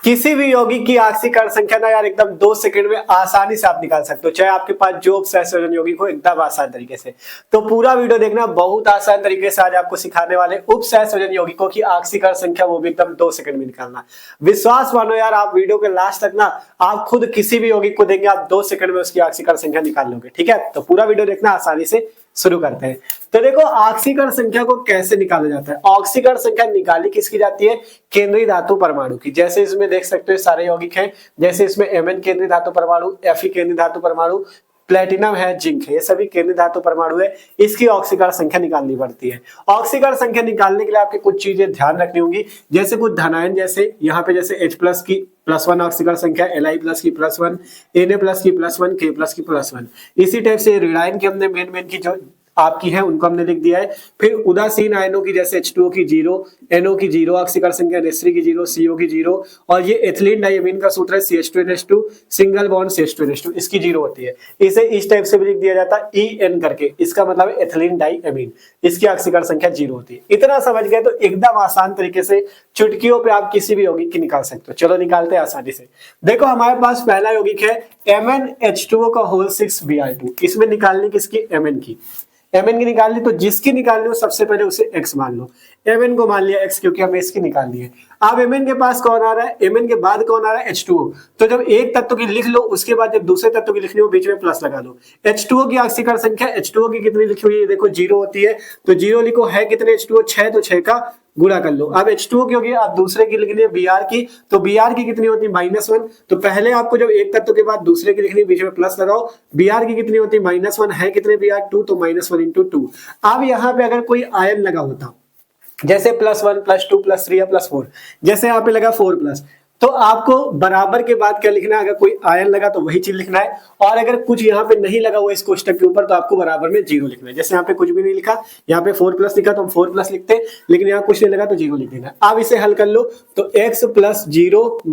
किसी भी यौगिक की आक्सीकरण संख्या ना यार एकदम 2 सेकंड में आसानी से आप निकाल सकते हो, चाहे आपके पास जो उपसहसंयोजन यौगिक हो, एकदम आसान तरीके से। तो पूरा वीडियो देखना, बहुत आसान तरीके से आज आपको सिखाने वाले उपसहसंयोजन यौगिकों की आक्सीकरण संख्या, वो भी एकदम 2 सेकंड में निकालना। विश्वास मानो यार, आप वीडियो के लास्ट तक ना आप खुद किसी भी यौगिक को देंगे, आप 2 सेकंड में उसकी आक्सीकरण संख्या निकाल लोगे। ठीक है, तो पूरा वीडियो देखना, आसानी से शुरू करते हैं। तो देखो ऑक्सीकरण संख्या को कैसे निकाला जाता है। ऑक्सीकरण संख्या निकाली किसकी जाती है? केंद्रीय धातु परमाणु की। जैसे इसमें देख सकते हो सारे यौगिक हैं, जैसे इसमें Mn केंद्रीय धातु परमाणु, Fe केंद्रीय धातु परमाणु, प्लेटिनम है, जिंक है, ये सभी केंद्रीय धातु परमाणु है। इसकी ऑक्सीकरण संख्या निकालनी पड़ती है। ऑक्सीकरण संख्या निकालने के लिए आपके कुछ चीजें ध्यान रखनी होंगी, जैसे कुछ धनायन, जैसे यहाँ पे जैसे H+ की +1 ऑक्सीकरण संख्या, Li+ की +1, Na+ की +1, K+ की +1। इसी टाइप से ऋणायन की हमने मेन की जो आपकी है उनको हमने लिख दिया है। फिर उदासीन आयनों की जैसे H2O की 0, NO की 0 ऑक्सीकरण संख्या, NH3 की 0, CO की 0, और ये एथिलीन डाइमीन का सूत्र है CH2NH2 सिंगल बॉन्ड CH2NH2, इसकी 0 होती है। इसे इस टाइप से भी लिख दिया जाता है EN करके, इसका मतलब है एथिलीन डाइमीन, इसकी ऑक्सीकरण संख्या 0 होती है। इतना समझ गए तो एकदम आसान तरीके से चुटकियों पे आप किसी भी यौगिक की निकाल सकते हो। चलो निकालते हैं आसानी से। देखो हमारे पास पहला यौगिक है MnH2O का होल 6Br2। इसमें निकालनी किसकी? Mn की। Mn की निकालनी, तो जिसकी निकालनी हो सबसे पहले उसे x मान लो। Mn को मान लिया x, क्योंकि हमें इसकी निकालनी है। अब Mn के पास कौन आ रहा है? Mn के बाद कौन आ रहा है? H2O। तो जब एक तत्व की लिख लो, उसके बाद जब दूसरे तत्व की लिखनी हो बीच में प्लस लगा लो। H2O की ऑक्सीकरण संख्या, H2O की कितनी लिखी हुई है? देखो 0 होती है, तो 0 लिखो। है कितने H2O? 6, तो 6 का गुणा कर लो। अब H2O की होगी, आप दूसरे की लिखनी है Br की, तो Br की कितनी होती है? -1। तो पहले आपको जब एक तत्व के बाद दूसरे की लिखनी है, बीच में प्लस लगाओ। Br की कितनी होती है? -1। है कितने Br? 2, तो -1 × 2। अब यहाँ पे अगर कोई आयन लगा होता, जैसे +1 +2 +3 या +4, जैसे यहाँ पे लगा 4+, तो आपको बराबर के बाद क्या लिखना है? अगर कोई आयन लगा तो वही चीज लिखना है, और अगर कुछ यहाँ पे नहीं लगा हुआ इस कोष्टक के ऊपर, तो आपको बराबर में 0 लिखना है। जैसे यहाँ पे कुछ भी नहीं लिखा, यहाँ पे 4+ लिखा तो हम 4+ लिखते हैं, लेकिन यहाँ कुछ नहीं लगा तो 0 लिख देना। अब इसे हल कर लो, तो x + 0 -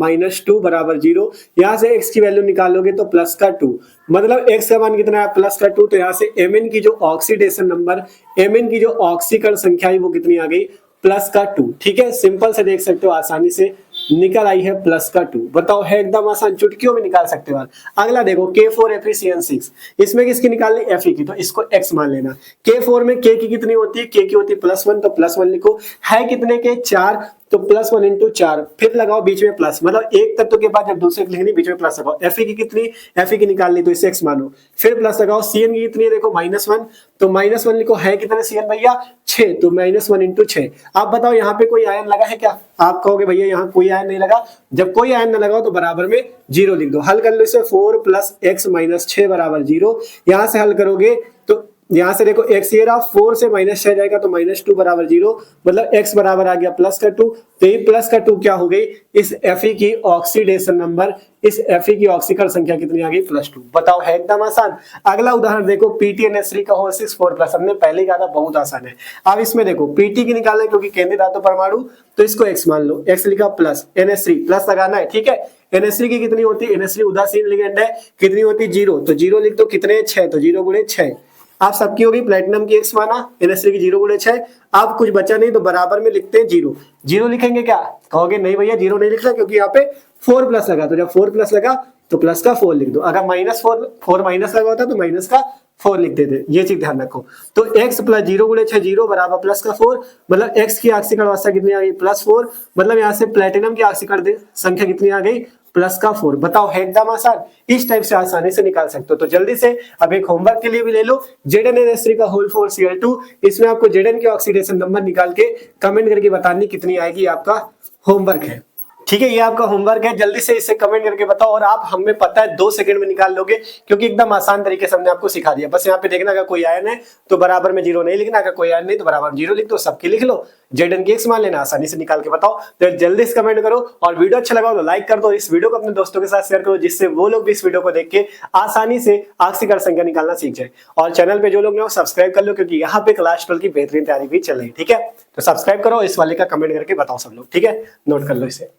2 = 0। यहाँ से x की वैल्यू निकालोगे तो +2, मतलब x का मान कितना है? +2। तो यहाँ से Mn की जो ऑक्सीडेशन नंबर, Mn की जो ऑक्सीकरण संख्या है वो कितनी आ गई? +2। ठीक है, सिंपल से देख सकते हो, आसानी से निकल आई है +2। बताओ, है एकदम आसान, चुटकियों में निकाल सकते हो। अगला देखो K4Fe(CN6), इसमें किसकी निकालनी? Fe की, तो इसको x मान लेना। K4 में K की कितनी होती है? K की होती है +1, तो +1 लिखो। है कितने के? 4, तो +1 × 4, फिर लगाओ बीच में प्लस, मतलब एक तत्व के बाद जब दूसरे की लिखनी बीच में प्लस लगाओ। Fe की कितनी? Fe की निकालनी, तो इसे x मानो, फिर प्लस लगाओ। Cn की कितनी है? देखो -1, तो -1 लिखो। है कितने Cn भैया? 6, तो -1 × 6। आप बताओ यहाँ पे कोई आयन लगा है क्या? आप कहोगे भैया यहाँ कोई आयन नहीं लगा। जब कोई आयन न लगाओ तो बराबर में 0 लिख दो। हल कर लो इसे, 4 + x - 6 = 0। यहाँ से हल करोगे तो यहाँ से देखो x ये रहा, 4 से -6 जाएगा तो -2 = 0, मतलब x बराबर आ गया +2। तो ये +2 क्या हो गई? इस Fe की ऑक्सीडेशन नंबर, इस Fe की ऑक्सीकरण संख्या कितनी आ गई? +2। बताओ, है एकदम आसान। अगला उदाहरण देखो PtNH3 का होल 6 4+, हमने पहले ही कहा था बहुत आसान है। अब इसमें देखो Pt की निकालना है, क्योंकि केंद्रीय धातु परमाणु, तो इसको x मान लो। x लिखा प्लस, NH3 प्लस लगाना है। ठीक है, NH3 की कितनी होती है? NH3 उदासीन लिगेंड है, कितनी होती है? 0, तो 0 लिख दो। कितने? 6, तो 0 × 6। आप सबकी होगी, प्लेटिनम की x माना, NH3 की 0 × 6। अब कुछ बचा नहीं, तो बराबर में लिखते हैं 0। 0 लिखेंगे क्या? कहोगे नहीं भैया 0 नहीं लिखना, क्योंकि यहाँ पे 4+ लगा, तो जब 4+ लगा तो प्लस का 4 लिख दो। अगर -4 माइनस लगा होता तो माइनस का 4 लिख देते, ये चीज ध्यान रखो। तो x + 0 × 6 0 बराबर +4, मतलब x की ऑक्सीकरण अवस्था कितनी आ गई? +4, मतलब यहाँ से प्लेटिनम की ऑक्सीकरण संख्या कितनी आ गई? +4। बताओ, है एकदम आसान। इस टाइप से आसानी से निकाल सकते हो। तो जल्दी से अब एक होमवर्क के लिए भी ले लो, ZnNH3 का होल 4Cl2, इसमें आपको Zn की ऑक्सीडेशन नंबर निकाल के कमेंट करके बतानी कितनी आएगी, आपका होमवर्क है। ठीक है, ये आपका होमवर्क है, जल्दी से इसे कमेंट करके बताओ। और आप, हमें पता है 2 सेकंड में निकाल लोगे, क्योंकि एकदम आसान तरीके से हमने आपको सिखा दिया। बस यहाँ पे देखना, अगर कोई आयन है तो बराबर में 0 नहीं लिखना, अगर कोई आयन नहीं तो बराबर में 0 लिख दो, सबकी लिख लो, Zn की x मान लेना, आसानी से निकाल के बताओ। तो जल्दी से कमेंट करो, और वीडियो अच्छा लगा तो लाइक कर दो, इस वीडियो को अपने दोस्तों के साथ शेयर करो, जिससे वो लोग भी इस वीडियो को देख के आसानी से ऑक्सीकरण संख्या निकालना सीख जाए। और चैनल पे जो लोग हैं सब्सक्राइब कर लो, क्योंकि यहाँ पे क्लास 12 की बेहतरीन तैयारी भी चल रही है। ठीक है, तो सब्सक्राइब करो, इस वाले का कमेंट करके बताओ सब लोग। ठीक है, नोट कर लो इसे।